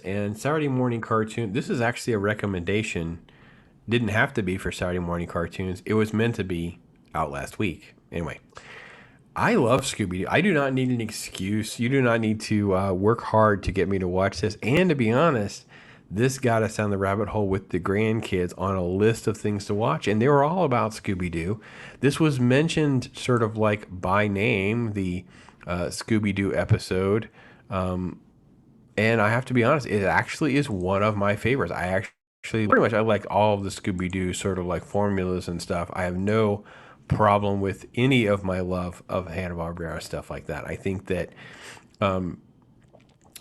and Saturday morning cartoon. This is actually a recommendation. Didn't have to be for Saturday morning cartoons. It was meant to be out last week. Anyway, I love Scooby Doo. I do not need an excuse. You do not need to work hard to get me to watch this. And to be honest, this got us down the rabbit hole with the grandkids on a list of things to watch, and they were all about Scooby Doo. This was mentioned sort of like by name, the Scooby Doo episode. And I have to be honest, it actually is one of my favorites. I actually pretty much I like all of the Scooby Doo sort of like formulas and stuff. I have no problem with any of my love of Hanna-Barbera stuff like that. I think that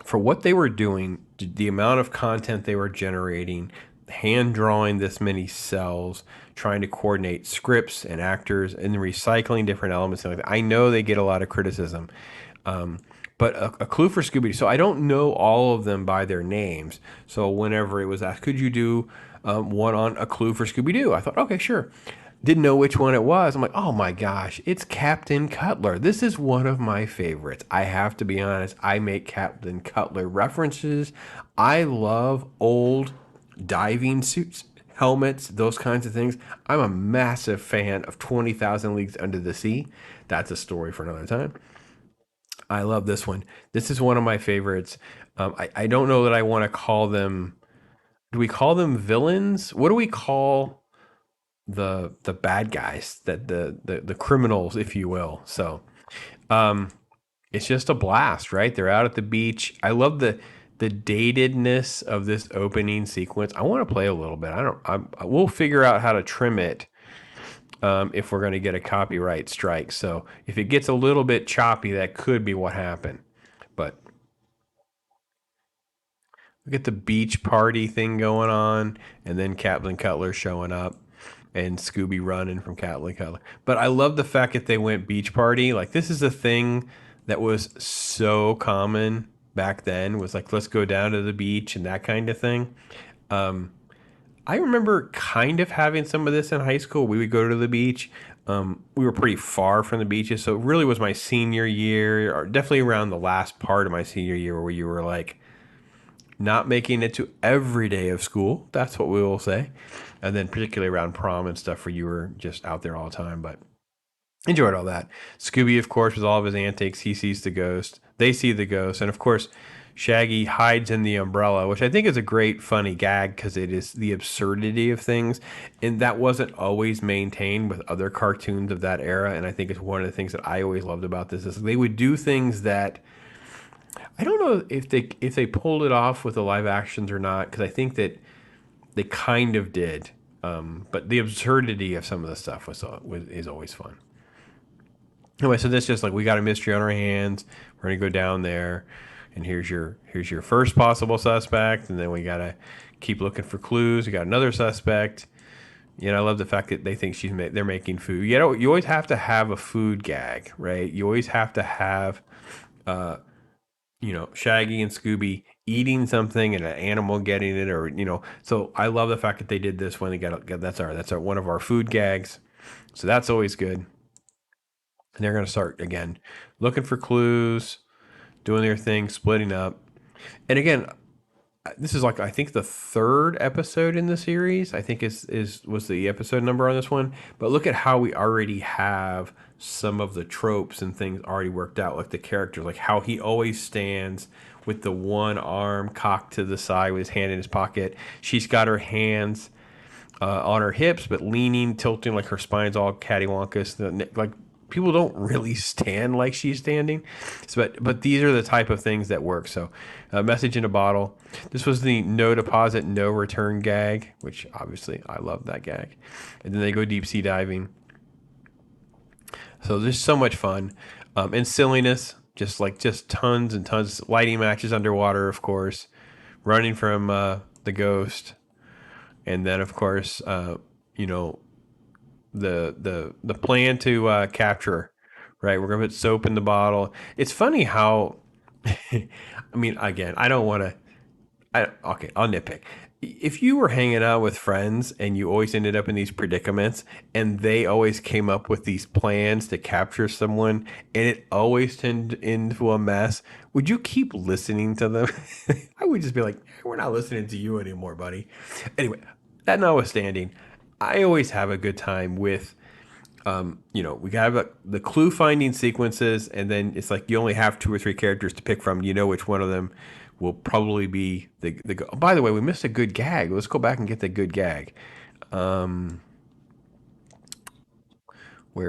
for what they were doing, the amount of content they were generating, hand drawing this many cells, trying to coordinate scripts and actors, and recycling different elements. And like that. I know they get a lot of criticism, but a clue for Scooby. So I don't know all of them by their names. So whenever it was asked, could you do one on a clue for Scooby Doo? I thought, okay, sure. Didn't know which one it was. I'm like, oh my gosh, it's Captain Cutler. This is one of my favorites. I have to be honest. I make Captain Cutler references. I love old diving suits, helmets, those kinds of things. I'm a massive fan of 20,000 Leagues Under the Sea. That's a story for another time. I love this one. This is one of my favorites. I don't know that I want to call them. Do we call them villains? What do we call the bad guys? That the criminals, if you will. So it's just a blast, right? They're out at the beach. I love the datedness of this opening sequence. I want to play a little bit. We'll figure out how to trim it if we're going to get a copyright strike. So if it gets a little bit choppy, that could be what happened. But look at the beach party thing going on, and then Captain Cutler showing up, and Scooby running from Captain Cutler. But I love the fact that they went beach party. Like this is a thing that was so common back then. Was like let's go down to the beach and that kind of thing. I remember kind of having some of this in high school. We would go to the beach. We were pretty far from the beaches, so it really was my senior year, or definitely around the last part of my senior year, where you were like not making it to every day of school. That's what we will say. And then particularly around prom and stuff where you were just out there all the time. But enjoyed all that. Scooby, of course, with all of his antics, he sees the ghost. They see the ghost. And of course, Shaggy hides in the umbrella, which I think is a great, funny gag because it is the absurdity of things. And that wasn't always maintained with other cartoons of that era. And I think it's one of the things that I always loved about this is they would do things that I don't know if they pulled it off with the live actions or not, because I think that they kind of did. But the absurdity of some of the stuff is always fun. Anyway, so this just like we got a mystery on our hands. We're gonna go down there, and here's your first possible suspect, and then we gotta keep looking for clues. We got another suspect. You know, I love the fact that they think they're making food. You know, you always have to have a food gag, right? You always have to have Shaggy and Scooby eating something and an animal getting it, or So I love the fact that they did this when they that's our one of our food gags. So that's always good. And they're gonna start again, looking for clues, doing their thing, splitting up. And again, this is like I think the third episode in the series. I think was the episode number on this one. But look at how we already have some of the tropes and things already worked out, like the characters, like how he always stands with the one arm cocked to the side with his hand in his pocket. She's got her hands on her hips, but leaning, tilting, like her spine's all cattywampus. Like people don't really stand like she's standing, but these are the type of things that work. So, message in a bottle. This was the no deposit, no return gag, which obviously I love that gag. And then they go deep sea diving. So there's so much fun and silliness, just tons and tons. Lighting matches underwater, of course, running from the ghost, and then of course, the plan to capture her, right? We're gonna put soap in the bottle. It's funny how, I mean, again, I don't want to. Okay, I'll nitpick. if you were hanging out with friends and you always ended up in these predicaments and they always came up with these plans to capture someone and it always turned into a mess, would you keep listening to them? I would just be like, we're not listening to you anymore, buddy. Anyway, that notwithstanding, I always have a good time with we have the clue finding sequences, and then it's like you only have two or three characters to pick from. You know which one of them will probably be the. Oh, by the way, we missed a good gag. Let's go back and get the good gag. Where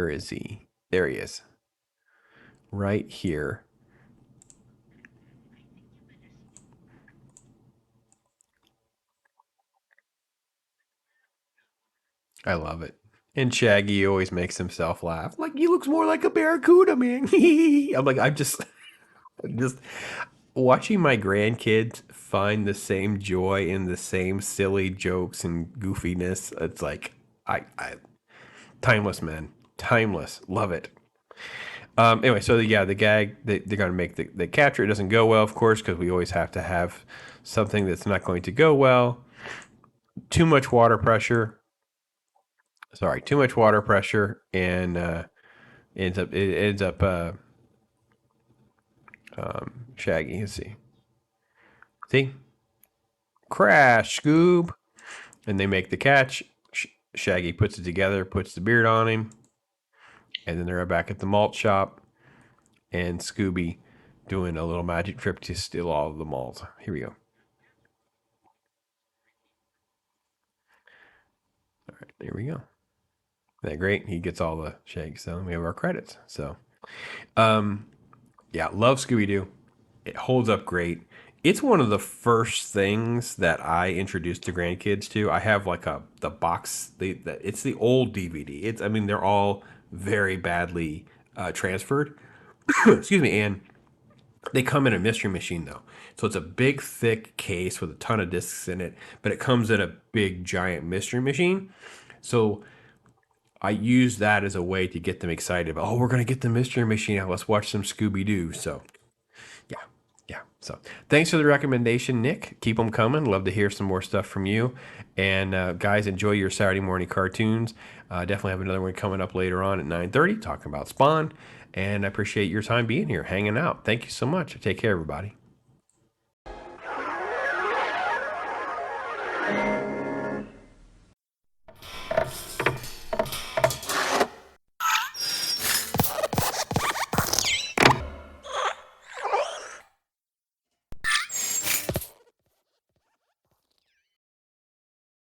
is he? There he is, right here. I love it. And Shaggy always makes himself laugh. Like he looks more like a barracuda, man. I'm like, just watching my grandkids find the same joy in the same silly jokes and goofiness. It's like I timeless, man, timeless. Love it. Anyway, so yeah, the gag they're going to make the capture. It doesn't go well, of course, because we always have to have something that's not going to go well. Too much water pressure. Sorry, too much water pressure, and it ends up Shaggy. Let's see, crash, Scoob, and they make the catch. Shaggy puts it together, puts the beard on him, and then they're back at the malt shop, and Scooby doing a little magic trip to steal all of the malt. Here we go. All right, there we go. Isn't that great? He gets all the Shaggy. So we have our credits. So, um, yeah, love Scooby Doo. It holds up great. It's one of the first things that I introduced to grandkids to. I have like the box. It's the old DVD. I mean they're all very badly transferred. Excuse me, and they come in a mystery machine though. So it's a big thick case with a ton of discs in it, but it comes in a big giant mystery machine. So I use that as a way to get them excited about, oh, we're gonna get the mystery machine out. Let's watch some Scooby Doo. So yeah, yeah. So thanks for the recommendation, Nick. Keep them coming. Love to hear some more stuff from you. And guys, enjoy your Saturday morning cartoons. Definitely have another one coming up later on at 9:30, talking about Spawn. And I appreciate your time being here, hanging out. Thank you so much. Take care, everybody.